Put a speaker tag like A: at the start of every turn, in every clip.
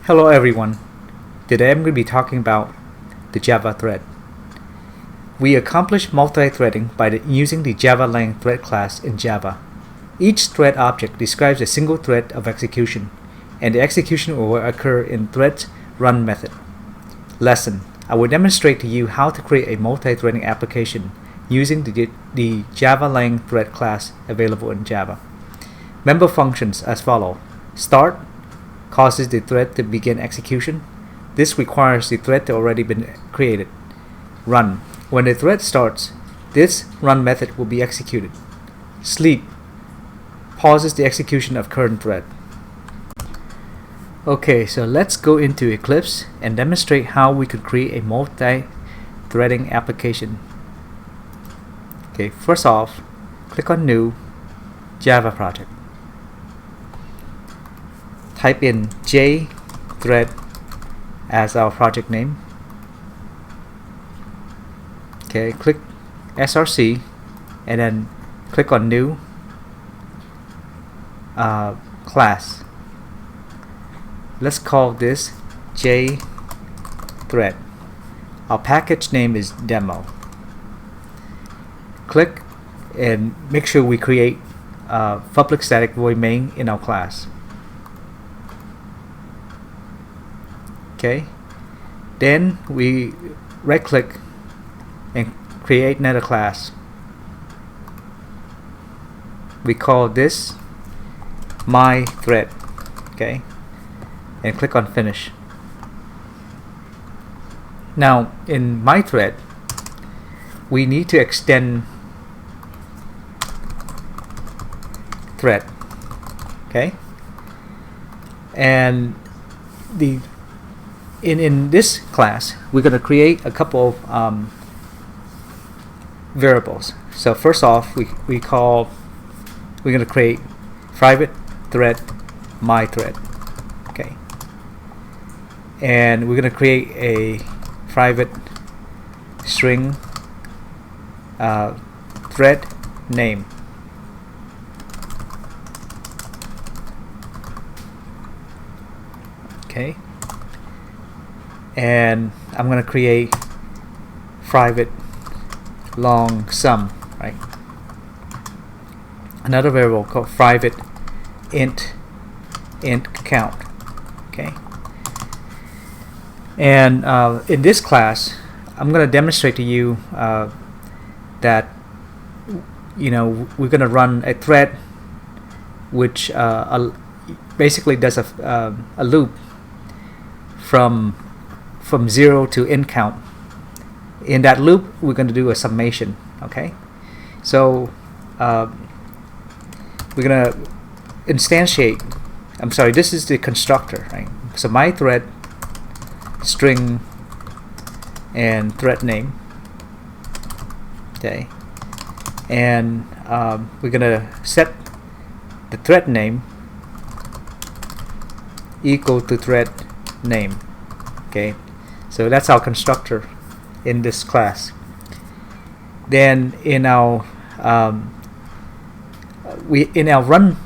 A: Hello everyone. Today I'm going to be talking about the Java thread. We accomplish multi-threading by using the java.lang.Thread class in Java. Each thread object describes a single thread of execution, and the execution will occur in thread's run method. Lesson: I will demonstrate to you how to create a multi-threading application using the java.lang.Thread class available in Java. Member functions as follow. Start causes the thread to begin execution. This requires the thread to already been created. Run. When the thread starts, this run method will be executed. Sleep pauses the execution of current thread. Okay, so let's go into Eclipse and demonstrate how we could create a multi-threading application. Okay, first off, click on New, Java Project. Type in jthread as our project name. Okay, click src and then click on New class. Let's call this jthread. Our package name is demo. Click and make sure we create public static void main in our class. Okay, then we right click and create another class. We call this my thread. Okay, and click on finish. Now in my thread we need to extend thread. Okay, and in this class we're going to create a couple of variables. So first off, we're going to create private thread my thread. Okay, and we're going to create a private string thread name. Okay, and I'm going to create private long sum, right? Another variable called private int count. Okay, and in this class I'm going to demonstrate to you that we're going to run a thread which basically does a loop from 0 to int count. In that loop we're going to do a summation. Okay, so we're going to instantiate, this is the constructor, right? So my thread string and thread name. Okay, and we're going to set the thread name equal to thread name. Okay, so that's our constructor in this class. Then in our run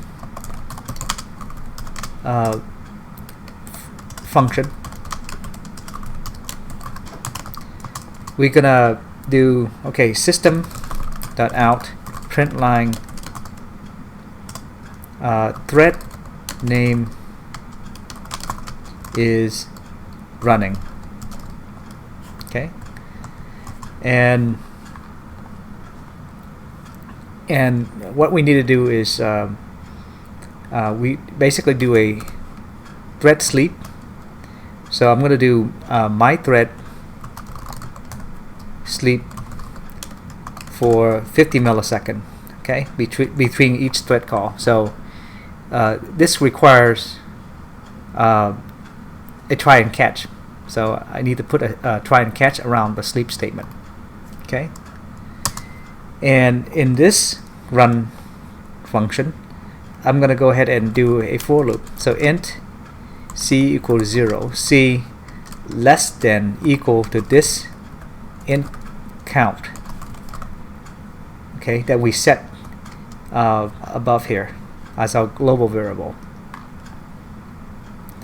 A: function we're gonna do system.out println thread name is running. Okay, and what we need to do is we basically do a thread sleep. So I'm going to do my thread sleep for 50 milliseconds. Okay, between each thread call. So this requires a try and catch. So I need to put a try and catch around the sleep statement. Okay, and in this run function I'm gonna go ahead and do a for loop. So int c equals 0, c less than equal to this int count. Okay, that we set above here as our global variable.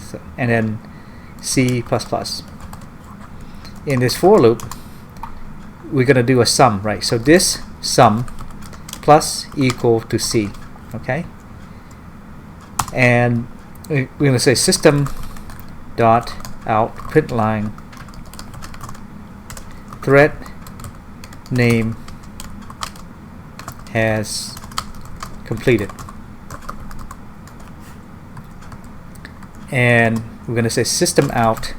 A: So, and then C++. In this for loop, we're going to do a sum, right? So this sum plus equal to C, okay? And we're going to say system dot out print line thread name has completed, and we're going to say system out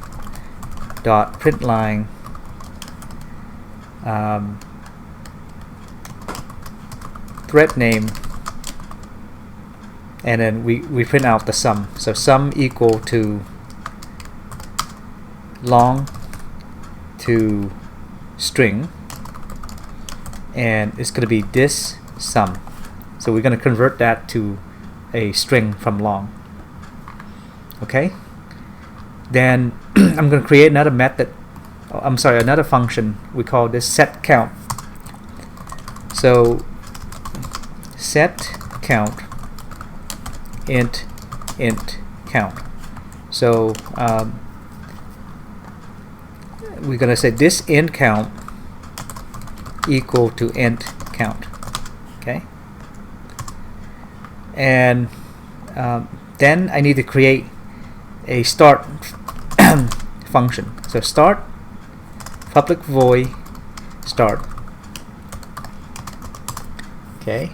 A: dot print line thread name, and then we print out the sum. So sum equal to long to string, and it's going to be this sum. So we're going to convert that to a string from long. Okay, then I'm going to create another method, another function. We call this set count. So set count int count. So we're going to say this int count equal to int count. Okay, and then I need to create a start function. So start public void start. Okay,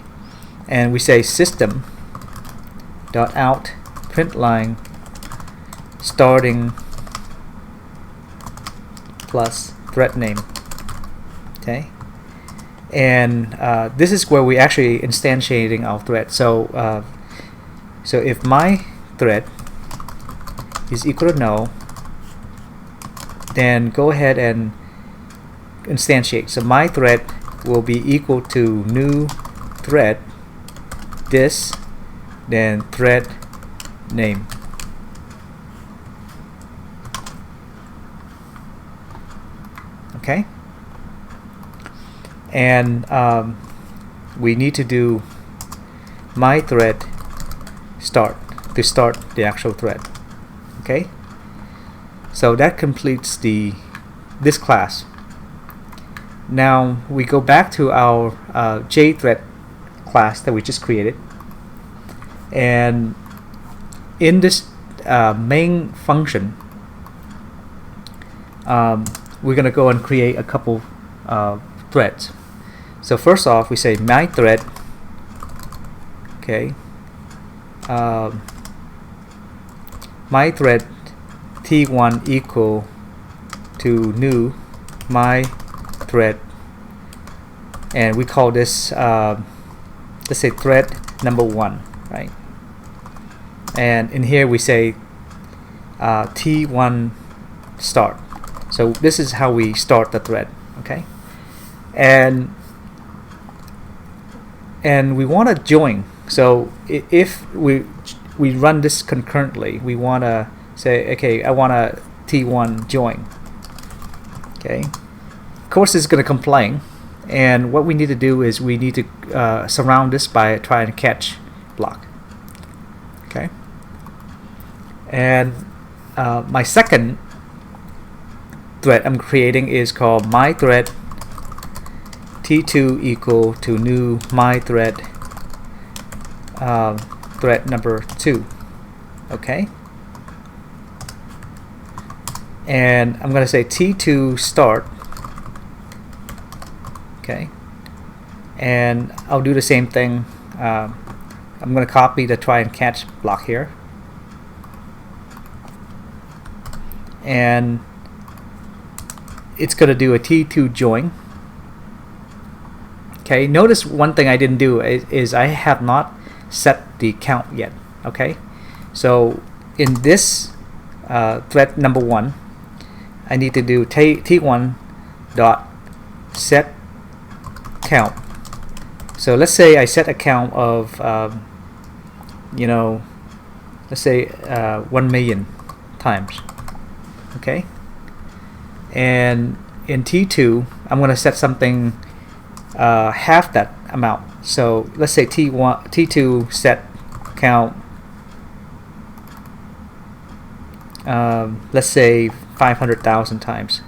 A: and we say system dot out print line starting plus thread name. Okay, and this is where we actually instantiating our thread. So so if my thread is equal to null, then go ahead and instantiate. So my thread will be equal to new thread this, then thread name. Okay, and we need to do my thread start to start the actual thread. Okay, so that completes this class. Now we go back to our JThread class that we just created, and in this main function, we're gonna go and create a couple threads. So first off, we say my thread. Okay, my thread t1 equal to new my thread, and we call this let's say thread number 1, right? And in here we say t1 start. So this is how we start the thread. Okay, and we want to join. So if we run this concurrently, we want to say, okay, I want a t1 join. Okay, of course it's going to complain, and what we need to do is we need to surround this by try and catch block. Okay, and my second thread I'm creating is called my thread t2 equal to new my thread thread number 2. Okay, and I'm going to say t2 start. Okay, and I'll do the same thing. I'm going to copy the try and catch block here, and it's going to do a t2 join. Okay, notice one thing I didn't do is I have not set the count yet. Okay, so in this thread number 1, I need to do t1 dot set count. So let's say I set a count of let's say 1 million times. Okay, and in t2 I'm going to set something half that amount. So let's say t2 set count let's say 500,000 times.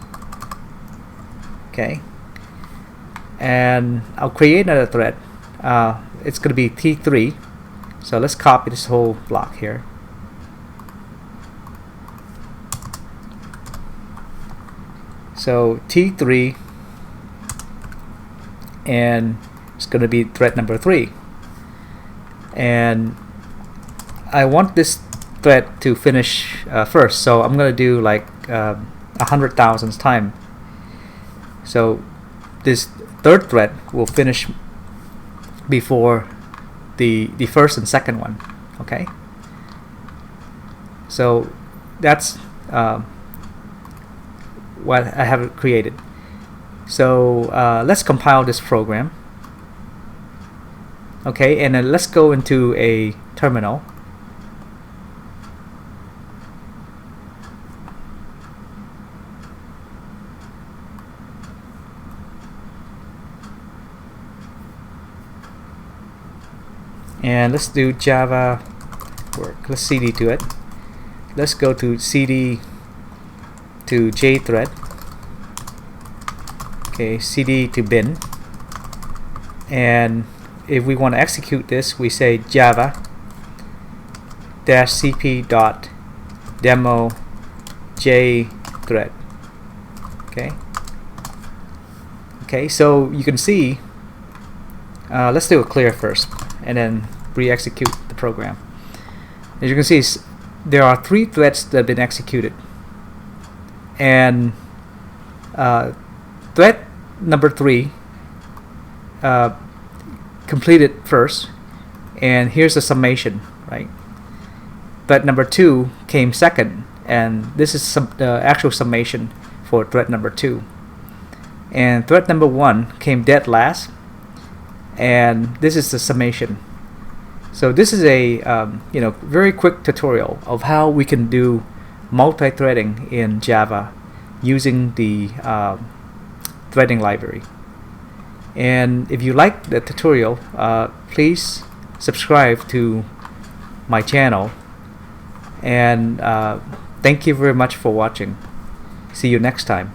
A: Okay, and I'll create another thread. It's going to be T3. So let's copy this whole block here. So T3, and it's going to be thread number 3. And I want this thread to finish first, so I'm going to do like 100,000 times. So this third thread will finish before the first and second one. Okay, so that's what I have created. So let's compile this program. Okay, and then let's go into a terminal. And let's do Java work. Let's cd to it. Let's go to cd to jthread. Okay, cd to bin. And if we want to execute this, we say java -cp.demo jthread. Okay, so you can see, let's do a clear first and then re-execute the program. As you can see, there are 3 threads that have been executed, and thread number 3 completed first, and here's the summation, right? Thread number 2 came second, and this is the actual summation for thread number 2. And thread number 1 came dead last, and this is the summation. So this is a very quick tutorial of how we can do multi-threading in Java using the threading library. And if you like the tutorial, please subscribe to my channel, and thank you very much for watching. See you next time.